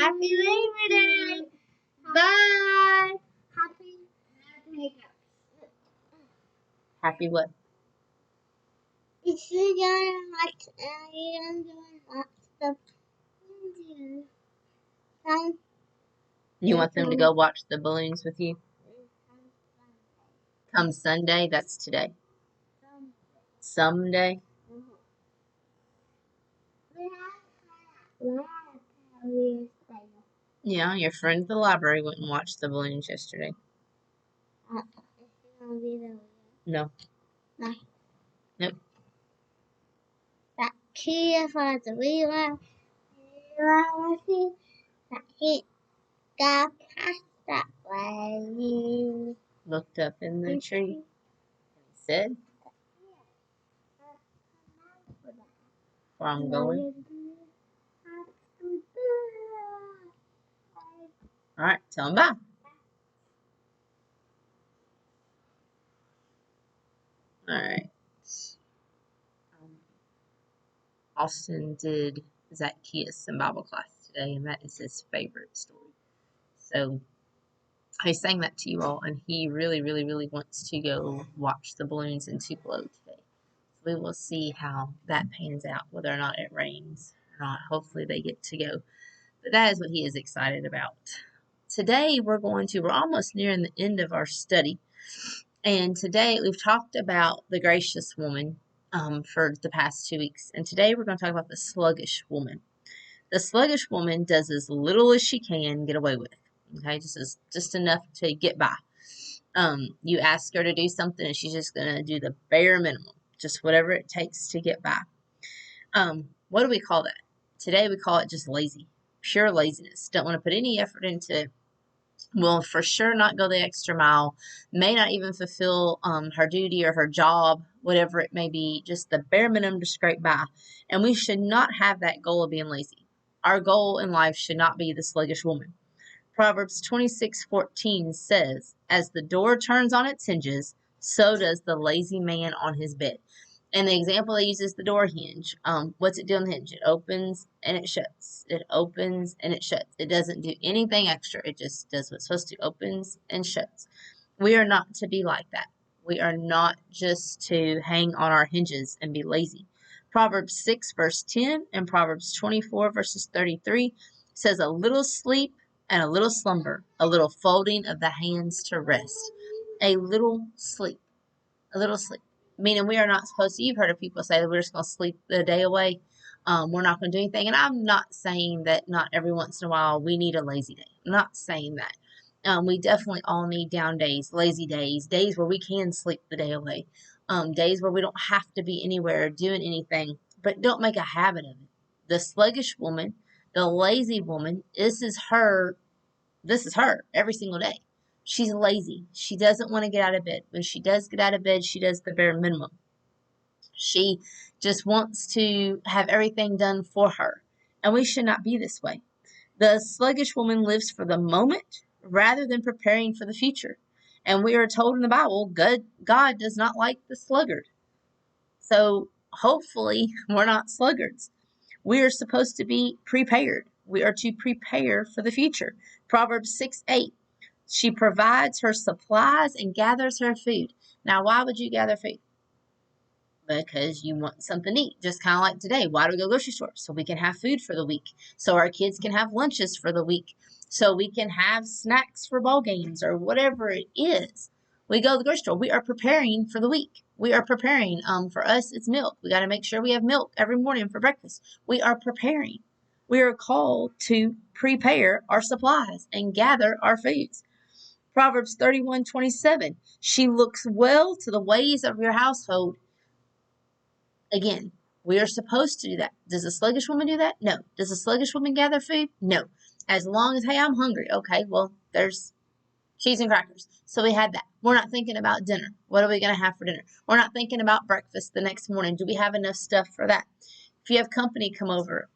Happy Labor Day. Bye. Happy what? It's gonna watch the You want them to go watch the balloons with you? Come Sunday, that's today. Someday? Yeah, your friend at the library went and watched the balloons yesterday. No. No. Nope. That key for the river, that he got past that way. Looked up in the tree and said, where I'm going. Alright, tell him bye. Alright. Austin did Zacchaeus in Bible class today, and that is his favorite story. So I sang that to you all, and he really, really, really wants to go watch the balloons in Tupelo today. So we will see how that pans out, whether or not it rains or not. Hopefully they get to go. But that is what he is excited about. Today we're almost nearing the end of our study. And today we've talked about the gracious woman for the past 2 weeks. And today we're going to talk about the sluggish woman. The sluggish woman does as little as she can get away with. Okay, just enough to get by. You ask her to do something and she's just going to do the bare minimum. Just whatever it takes to get by. What do we call that? Today we call it just lazy. Pure laziness. Don't want to put any effort into it. Will for sure not go the extra mile, may not even fulfill her duty or her job, whatever it may be, just the bare minimum to scrape by. And we should not have that goal of being lazy. Our goal in life should not be the sluggish woman. Proverbs 26:14 says, as the door turns on its hinges, so does the lazy man on his bed. And the example they use is the door hinge. What's it do on the hinge? It opens and it shuts. It opens and it shuts. It doesn't do anything extra. It just does what's supposed to. Opens and shuts. We are not to be like that. We are not just to hang on our hinges and be lazy. Proverbs 6 verse 10 and Proverbs 24 verses 33 says, a little sleep and a little slumber, a little folding of the hands to rest. A little sleep. A little sleep. Meaning we are not supposed to, you've heard of people say that we're just going to sleep the day away. We're not going to do anything. And I'm not saying that not every once in a while we need a lazy day. I'm not saying that. We definitely all need down days, lazy days, days where we can sleep the day away, days where we don't have to be anywhere doing anything, but don't make a habit of it. The sluggish woman, the lazy woman, this is her every single day. She's lazy. She doesn't want to get out of bed. When she does get out of bed, she does the bare minimum. She just wants to have everything done for her. And we should not be this way. The sluggish woman lives for the moment rather than preparing for the future. And we are told in the Bible, God does not like the sluggard. So hopefully we're not sluggards. We are supposed to be prepared. We are to prepare for the future. Proverbs 6:8. She provides her supplies and gathers her food. Now, why would you gather food? Because you want something to eat. Just kind of like today. Why do we go grocery store? So we can have food for the week. So our kids can have lunches for the week. So we can have snacks for ball games or whatever it is. We go to the grocery store. We are preparing for the week. We are preparing. For us, it's milk. We got to make sure we have milk every morning for breakfast. We are preparing. We are called to prepare our supplies and gather our foods. Proverbs 31:27. She looks well to the ways of your household. Again, we are supposed to do that. Does a sluggish woman do that? No. Does a sluggish woman gather food? No. As long as, hey, I'm hungry. Okay, well, there's cheese and crackers. So we had that. We're not thinking about dinner. What are we going to have for dinner? We're not thinking about breakfast the next morning. Do we have enough stuff for that? If you have company come over,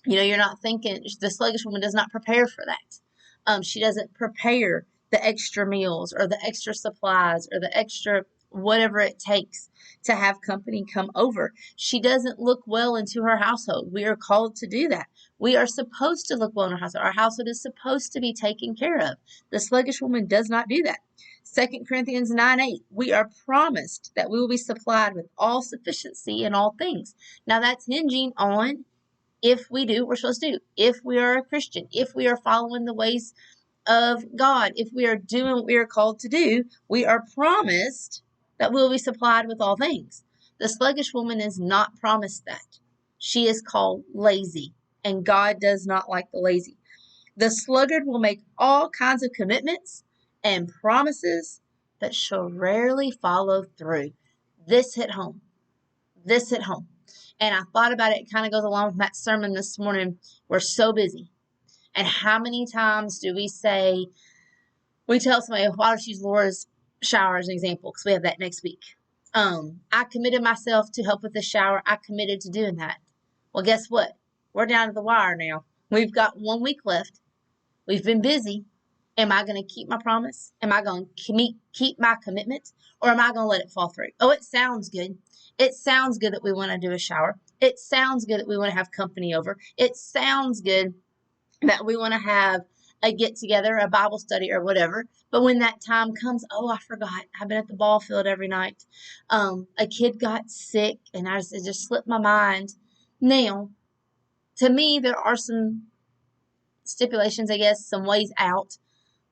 you're not thinking, the sluggish woman does not prepare for that. She doesn't prepare the extra meals or the extra supplies or the extra whatever it takes to have company come over. She doesn't look well into her household. We are called to do that. We are supposed to look well in our household. Our household is supposed to be taken care of. The sluggish woman does not do that. 2 Corinthians 9:8, we are promised that we will be supplied with all sufficiency in all things. Now that's hinging on if we do what we're supposed to do, if we are a Christian, if we are following the ways of God, if we are doing what we are called to do, we are promised that we'll be supplied with all things. The sluggish woman is not promised that. She is called lazy, and God does not like the lazy. The sluggard will make all kinds of commitments and promises, but she'll rarely follow through. This hit home. This hit home. And I thought about it. It kind of goes along with Matt's sermon this morning. We're so busy. And how many times do we say, we tell somebody, why don't you use Laura's shower as an example, because we have that next week. I committed myself to help with the shower. I committed to doing that. Well, guess what? We're down to the wire now. We've got 1 week left. We've been busy. Am I going to keep my promise? Am I going to keep my commitment? Or am I going to let it fall through? Oh, it sounds good. It sounds good that we want to do a shower. It sounds good that we want to have company over. It sounds good that we want to have a get together, a Bible study or whatever. But when that time comes, oh, I forgot. I've been at the ball field every night. A kid got sick and it just slipped my mind. Now, to me, there are some stipulations, I guess, some ways out.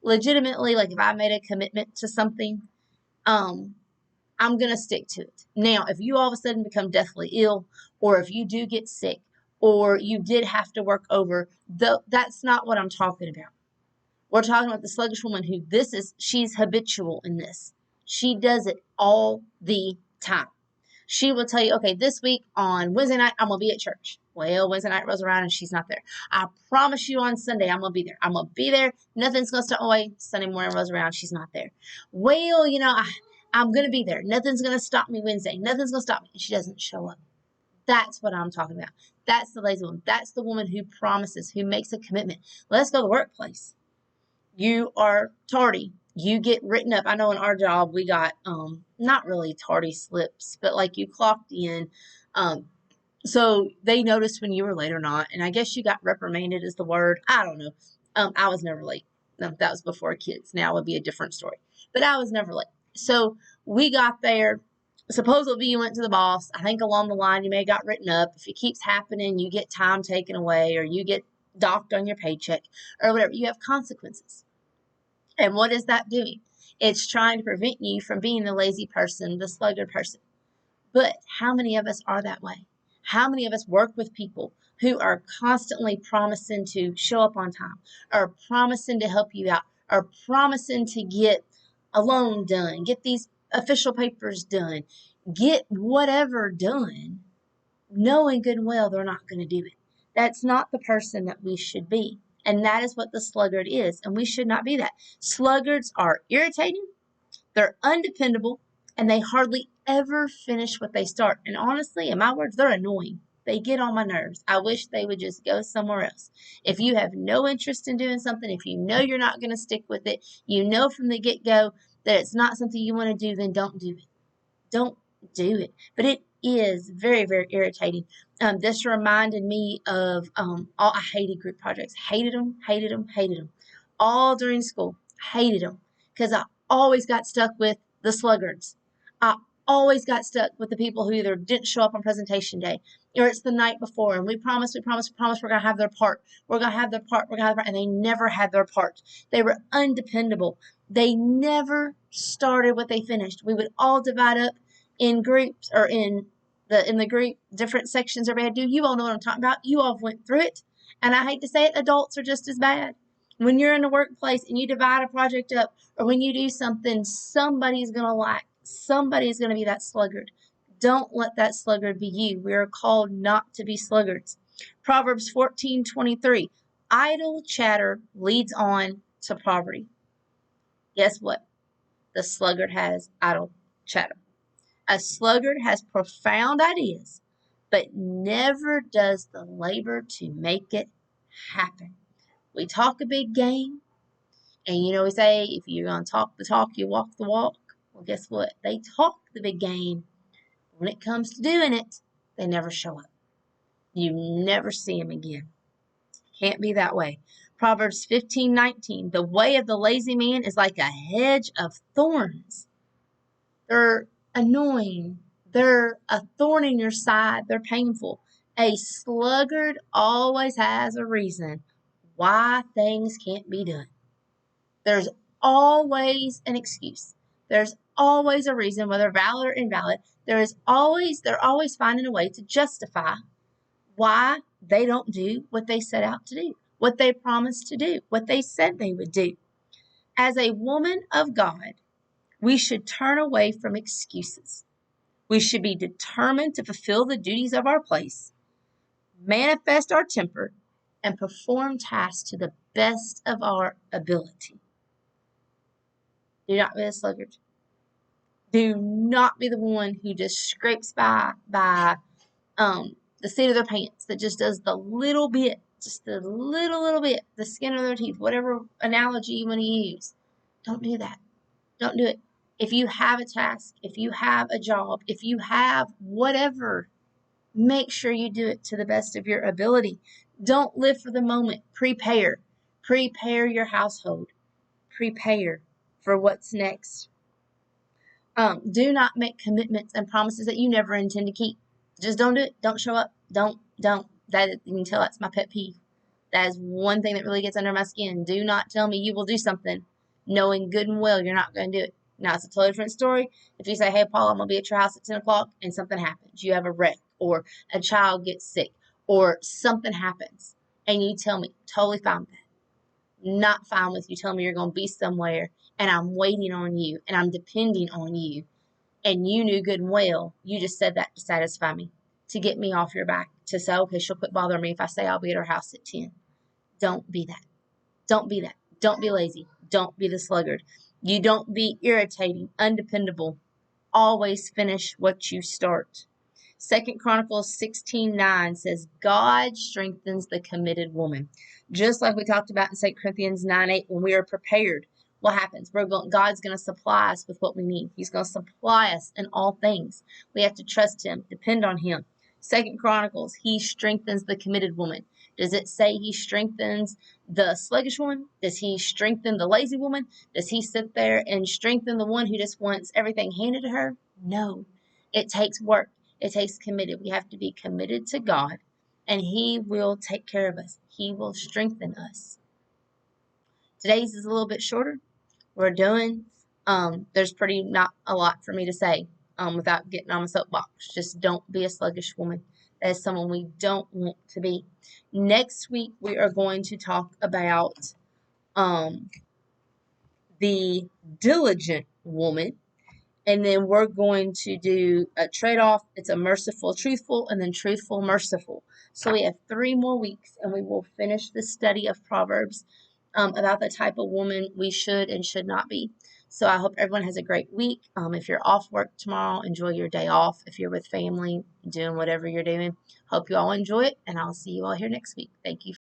Legitimately, like if I made a commitment to something, I'm going to stick to it. Now, if you all of a sudden become deathly ill, or if you do get sick, or you did have to work over, that's not what I'm talking about. We're talking about the sluggish woman who she's habitual in this. She does it all the time. She will tell you, okay, this week on Wednesday night, I'm going to be at church. Well, Wednesday night rolls around and she's not there. I promise you on Sunday, I'm going to be there. I'm going to be there. Nothing's going to stop. Away. Sunday morning rolls around. She's not there. Well, I'm going to be there. Nothing's going to stop me Wednesday. Nothing's going to stop me. And she doesn't show up. That's what I'm talking about. That's the lazy woman. That's the woman who promises, who makes a commitment. Let's go to the workplace. You are tardy. You get written up. I know in our job we got not really tardy slips, but like you clocked in. So they noticed when you were late or not. And I guess you got reprimanded is the word. I don't know. I was never late. No, that was before kids. Now it would be a different story. But I was never late. So we got there. Supposedly you went to the boss. I think along the line you may have got written up. If it keeps happening, you get time taken away or you get docked on your paycheck or whatever. You have consequences. And what is that doing? It's trying to prevent you from being the lazy person, the sluggard person. But how many of us are that way? How many of us work with people who are constantly promising to show up on time, or promising to help you out, or promising to get a loan done, get these official papers done, get whatever done, knowing good and well they're not going to do it? That's not the person that we should be. And that is what the sluggard is. And we should not be that. Sluggards are irritating, they're undependable, and they hardly ever finish what they start. And honestly, in my words, they're annoying. They get on my nerves. I wish they would just go somewhere else. If you have no interest in doing something, if you know you're not going to stick with it, you know from the get-go that it's not something you want to do, then don't do it. Don't do it. But it is very, very irritating. This reminded me of I hated group projects. Hated them. All during school. Hated them. Because I always got stuck with the sluggards. I always got stuck with the people who either didn't show up on presentation day, or it's the night before, and we promised we're going to have their part. And they never had their part. They were undependable. They never started what they finished. We would all divide up in groups, or in the group, different sections everybody had to do. You all know what I'm talking about. You all went through it. And I hate to say it, adults are just as bad. When you're in the workplace and you divide a project up, or when you do something, somebody's going to lack. Somebody's going to be that sluggard. Don't let that sluggard be you. We are called not to be sluggards. Proverbs 14:23. Idle chatter leads on to poverty. Guess what? The sluggard has idle chatter. A sluggard has profound ideas, but never does the labor to make it happen. We talk a big game, and we say, if you're going to talk the talk, you walk the walk. Well, guess what? They talk the big game. When it comes to doing it, they never show up. You never see them again. Can't be that way. Proverbs 15:19. The way of the lazy man is like a hedge of thorns. They're annoying. They're a thorn in your side. They're painful. A sluggard always has a reason why things can't be done. There's always an excuse. There's always a reason, whether valid or invalid. They're always finding a way to justify why they don't do what they set out to do, what they promised to do, what they said they would do. As a woman of God, we should turn away from excuses. We should be determined to fulfill the duties of our place, manifest our temper, and perform tasks to the best of our ability. Do not be a sluggard. Do not be the one who just scrapes by the seat of their pants, that just does the little bit, just the little bit, the skin of their teeth, whatever analogy you want to use. Don't do that. Don't do it. If you have a task, if you have a job, if you have whatever, make sure you do it to the best of your ability. Don't live for the moment. Prepare. Prepare your household. Prepare for what's next. Do not make commitments and promises that you never intend to keep. Just don't do it. Don't show up. Don't. That, you can tell that's my pet peeve. That is one thing that really gets under my skin. Do not tell me you will do something knowing good and well you're not going to do it. Now, it's a totally different story. If you say, hey, Paul, I'm going to be at your house at 10 o'clock and something happens. You have a wreck or a child gets sick or something happens and you tell me, totally fine with that. Not fine with you telling me you're going to be somewhere and I'm waiting on you and I'm depending on you. And you knew good and well, you just said that to satisfy me, to get me off your back, to say, okay, she'll quit bothering me if I say I'll be at her house at 10. Don't be that. Don't be that. Don't be lazy. Don't be the sluggard. You don't be irritating, undependable. Always finish what you start. 2 Chronicles 16:9 says, God strengthens the committed woman. Just like we talked about in 2 Corinthians 9:8, when we are prepared, what happens? God's going to supply us with what we need. He's going to supply us in all things. We have to trust him, depend on him. 2 Chronicles, he strengthens the committed woman. Does it say he strengthens the sluggish woman? Does he strengthen the lazy woman? Does he sit there and strengthen the one who just wants everything handed to her? No. It takes work. It takes committed. We have to be committed to God, and he will take care of us. He will strengthen us. Today's is a little bit shorter. We're doing, there's pretty not a lot for me to say without getting on my soapbox. Just don't be a sluggish woman. That is someone we don't want to be. Next week, we are going to talk about the diligent woman. And then we're going to do a trade-off. It's a merciful, truthful, and then truthful, merciful. So we have 3 more weeks, and we will finish the study of Proverbs about the type of woman we should and should not be. So I hope everyone has a great week. If you're off work tomorrow, enjoy your day off. If you're with family, doing whatever you're doing, hope you all enjoy it, and I'll see you all here next week. Thank you.